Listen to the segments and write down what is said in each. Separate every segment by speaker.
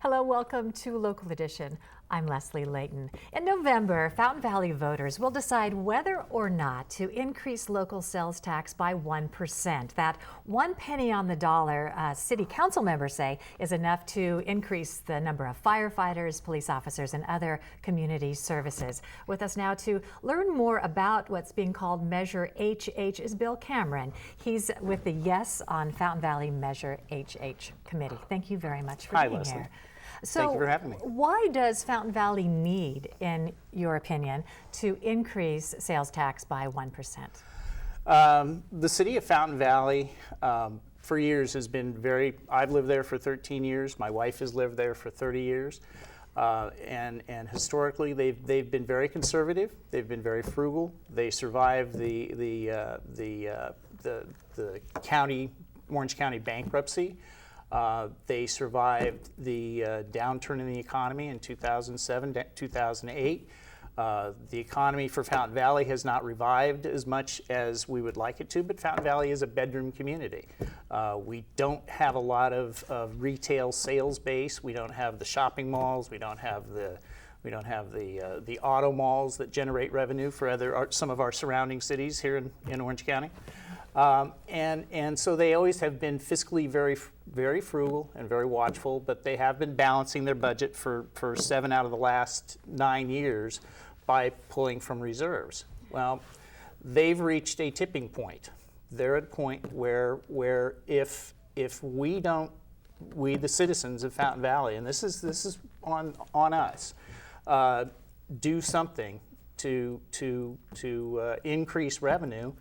Speaker 1: Hello, welcome to Local Edition. I'm Leslie Layton. In November, Fountain Valley voters will decide whether or not to increase local sales tax by 1%. That 1 penny on the dollar, city council members say, is enough to increase the number of firefighters, police officers, and other community services. With us now to learn more about what's being called Measure HH is Bill Cameron. He's with the Yes on Fountain Valley Measure HH Committee. Thank you very much for being
Speaker 2: Leslie.
Speaker 1: here. So
Speaker 2: Thank you for having me.
Speaker 1: why does Fountain Valley need, in your opinion, to increase sales tax by 1%?
Speaker 2: The city of Fountain Valley for years has been I've lived there for 13 years. My wife has lived there for 30 years. And historically, they've been very conservative. They've been very frugal. They survived the Orange County bankruptcy. They survived the downturn in the economy in 2007, 2008. The economy for Fountain Valley has not revived as much as we would like it to, but Fountain Valley is a bedroom community. We don't have a lot of retail sales base. We don't have the shopping malls. We don't have the auto malls that generate revenue for some of our surrounding cities here in Orange County. And so they always have been fiscally very frugal and very watchful, but they have been balancing their budget for 7 out of the last 9 years by pulling from reserves. Well, they've reached a tipping point. They're at a point where if we don't, we the citizens of Fountain Valley, and this is on us, do something to increase revenue,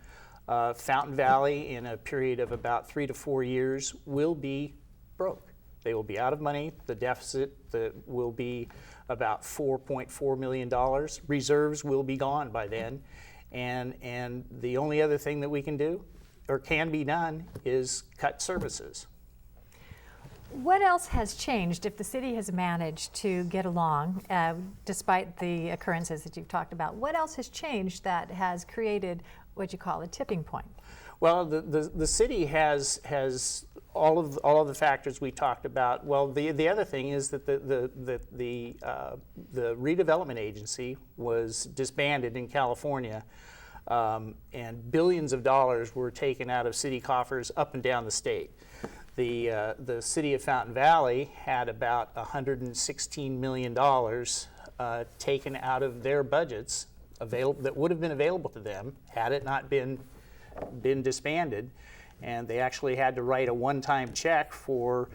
Speaker 2: Fountain Valley, in a period of about 3 to 4 years, will be broke. They will be out of money. The deficit will be about $4.4 million. Reserves will be gone by then. And the only other thing that we can do, or can be done, is cut services.
Speaker 1: What else has changed if the city has managed to get along, despite the occurrences that you've talked about? What else has changed that has created what you call a tipping point?
Speaker 2: Well, the city has all of the factors we talked about. Well, the other thing is that the redevelopment agency was disbanded in California, and billions of dollars were taken out of city coffers up and down the state. The city of Fountain Valley had about $116 million taken out of their budgets that would have been available to them had it not been disbanded, and they actually had to write a one-time check for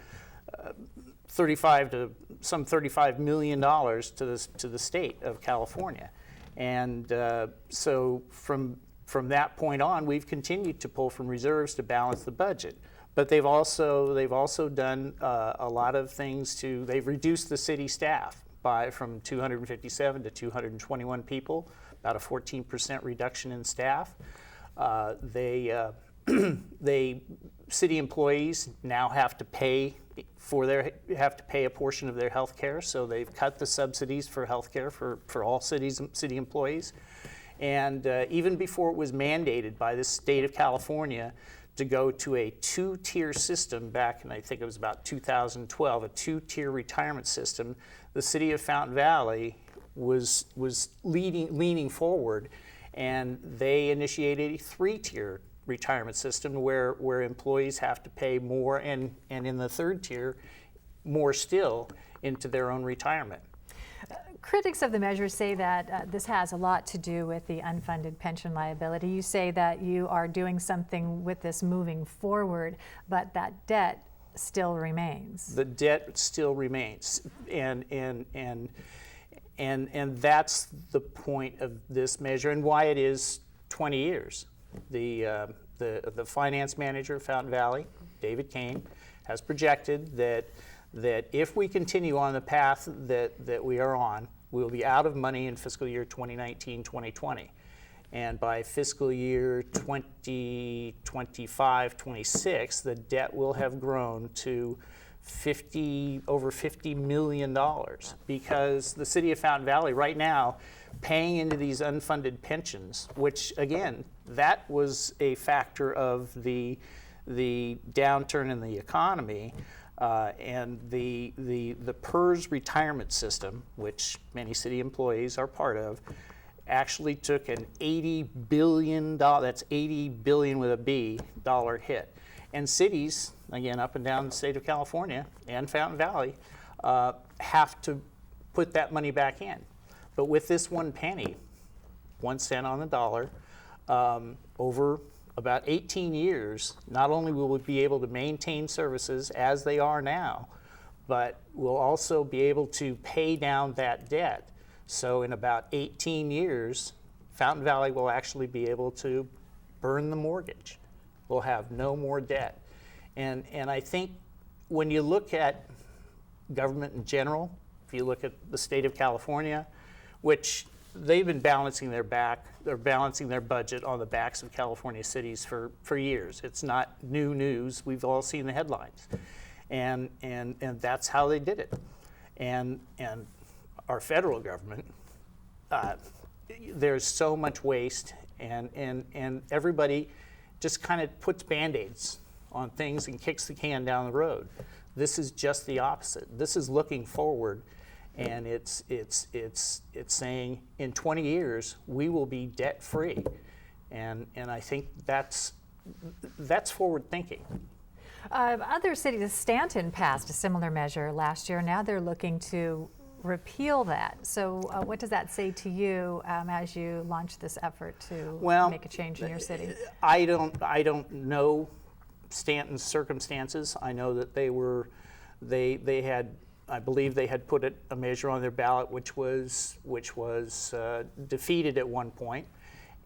Speaker 2: $35 million to the state of California, and so from that point on, we've continued to pull from reserves to balance the budget. But they've also done a lot of things they've reduced the city staff from 257 to 221 people, about a 14% reduction in staff. City employees now have to pay a portion of their health care, so they've cut the subsidies for health care for all city employees. And even before it was mandated by the state of California to go to a 2-tier system back in, I think it was about 2012, a 2-tier retirement system, the city of Fountain Valley was leaning forward, and they initiated a 3-tier retirement system where employees have to pay more, and in the 3rd tier, more still into their own retirement.
Speaker 1: Critics of the measure say that this has a lot to do with the unfunded pension liability. You say that you are doing something with this moving forward, but that debt still remains.
Speaker 2: The debt still remains, and that's the point of this measure and why it is 20 years. The finance manager of Fountain Valley, David Kane, has projected that if we continue on the path that we are on, we'll be out of money in fiscal year 2019-2020. And by fiscal year 2025-26, the debt will have grown to over $50 million, because the city of Fountain Valley right now paying into these unfunded pensions, which again, that was a factor of the downturn in the economy. And the PERS retirement system, which many city employees are part of, actually took an $80 billion, that's 80 billion with a B, dollar hit. And cities, again, up and down the state of California and Fountain Valley, have to put that money back in. But with this one penny, 1 cent on the dollar, over about 18 years, not only will we be able to maintain services as they are now, but we'll also be able to pay down that debt. So in about 18 years, Fountain Valley will actually be able to burn the mortgage. We'll have no more debt. And I think when you look at government in general, if you look at the state of California, which they've been balancing their budget on the backs of California cities for years. It's not new news. We've all seen the headlines. And that's how they did it. And our federal government, there's so much waste, and everybody just kind of puts Band-Aids on things and kicks the can down the road. This is just the opposite. This is looking forward, and it's saying in 20 years we will be debt free, and I think that's forward thinking.
Speaker 1: Other cities, Stanton passed a similar measure last year. Now they're looking to repeal that. So what does that say to you as you launch this effort to make a change in your city?
Speaker 2: I don't know Stanton's circumstances. I know that they had, I believe they had put a measure on their ballot which was defeated at one point,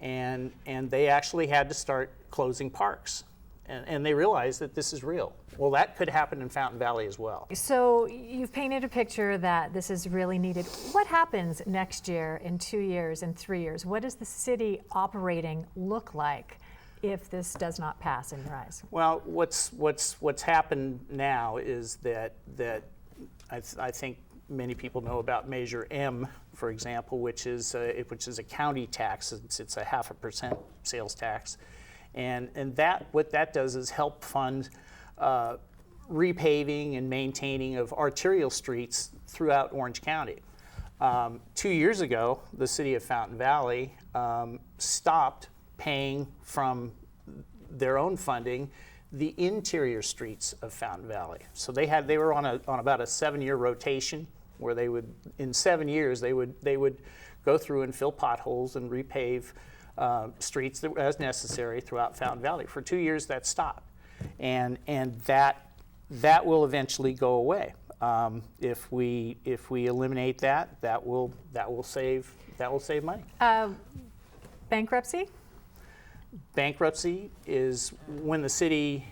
Speaker 2: and they actually had to start closing parks. And they realized that this is real. Well, that could happen in Fountain Valley as well.
Speaker 1: So you've painted a picture that this is really needed. What happens next year, in 2 years, in 3 years? What does the city operating look like if this does not pass in your eyes?
Speaker 2: Well, what's happened now is that I think many people know about Measure M, for example, which is a county tax. It's a 0.5% sales tax. And what that does is help fund repaving and maintaining of arterial streets throughout Orange County. 2 years ago, the city of Fountain Valley stopped paying from their own funding the interior streets of Fountain Valley. So they were on about a 7-year rotation where they would, in 7 years, they would go through and fill potholes and repave streets as necessary throughout Fountain Valley. For 2 years, that stopped, and that will eventually go away. If we eliminate that will save money.
Speaker 1: Bankruptcy?
Speaker 2: Bankruptcy is when the city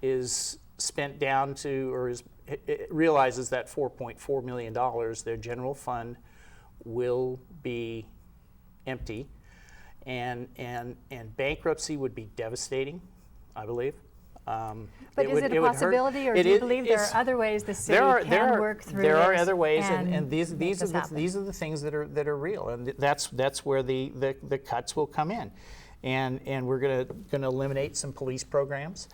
Speaker 2: is spent down to, or it realizes that $4.4 million, their general fund will be empty. And bankruptcy would be devastating, I believe.
Speaker 1: But is it a possibility, or do you believe there are other ways the city can work through it?
Speaker 2: There are other ways, and these are the things that are real, and that's where the cuts will come in, and we're going to eliminate some police programs,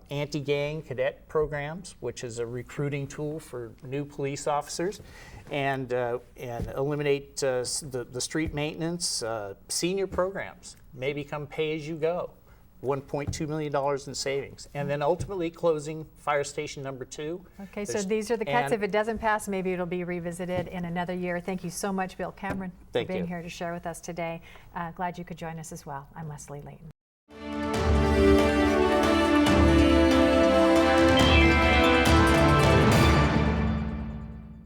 Speaker 2: anti-gang cadet programs, which is a recruiting tool for new police officers. And eliminate the street maintenance, senior programs, may become pay-as-you-go, $1.2 million in savings, and then ultimately closing Fire Station number 2.
Speaker 1: Okay, so these are the cuts. If it doesn't pass, maybe it'll be revisited in another year. Thank you so much, Bill Cameron, for being here to share with us today. Glad you could join us as well. I'm Leslie Layton.